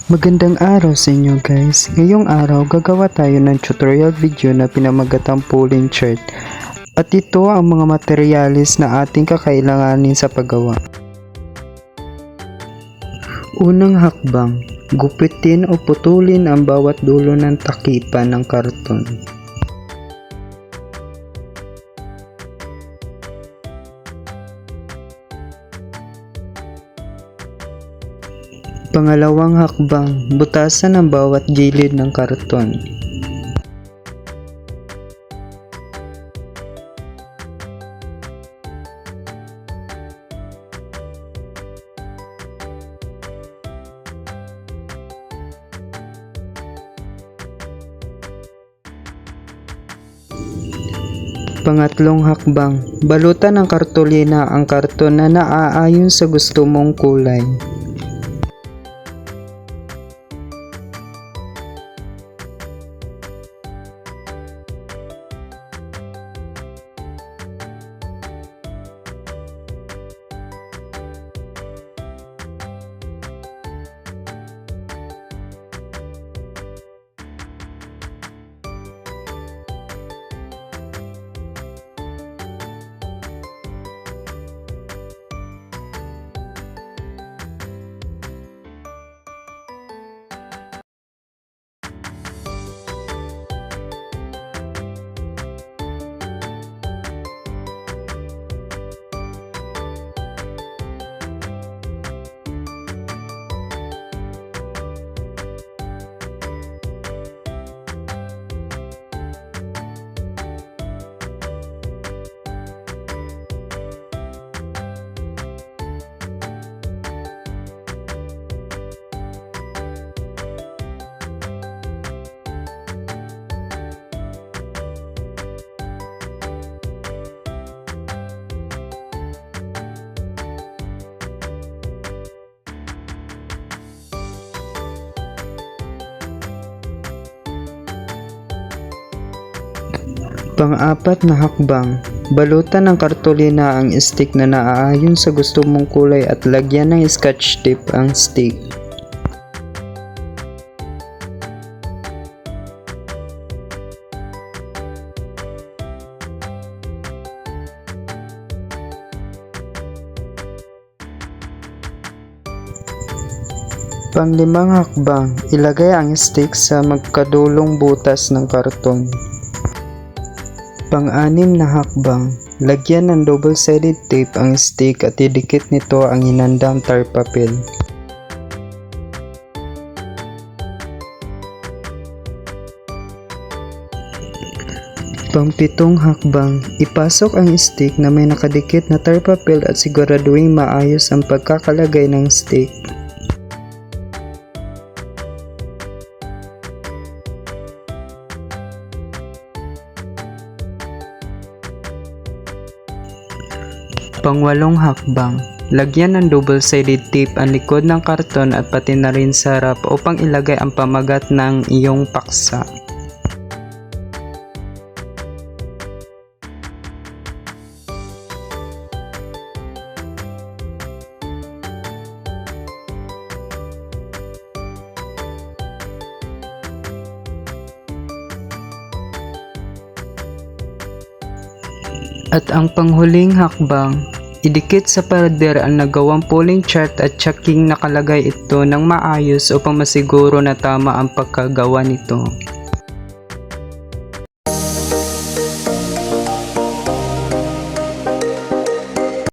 Magandang araw sa inyo guys. Ngayong araw gagawa tayo ng tutorial video na pinamagatang pulling chart. At ito ang mga materyales na ating kakailanganin sa paggawa. Unang hakbang, gupitin o putulin ang bawat dulo ng takipan ng karton. Pangalawang hakbang, butasan ang bawat gilid ng karton. Pangatlong hakbang, balutan ng kartolina ang karton na naaayon sa gusto mong kulay. Pang-apat na hakbang, balutan ng kartolina ang stick na naaayon sa gusto mong kulay at lagyan ng scotch tape ang stick. Panglimang hakbang, ilagay ang stick sa magkadulong butas ng karton. Pang-anim na hakbang, lagyan ng double-sided tape ang stick at idikit nito ang hinandang tar papel. Pang-pitong hakbang, ipasok ang stick na may nakadikit na tar papel at siguraduhin maayos ang pagkakalagay ng stick. Pangwalong hakbang, lagyan ng double-sided tape ang likod ng karton at pati na rin sa harap upang ilagay ang pamagat ng iyong paksa. At ang panghuling hakbang, idikit sa pader ang nagawang pulling chart at tsaking nakalagay ito ng maayos upang masiguro na tama ang pagkagawa nito.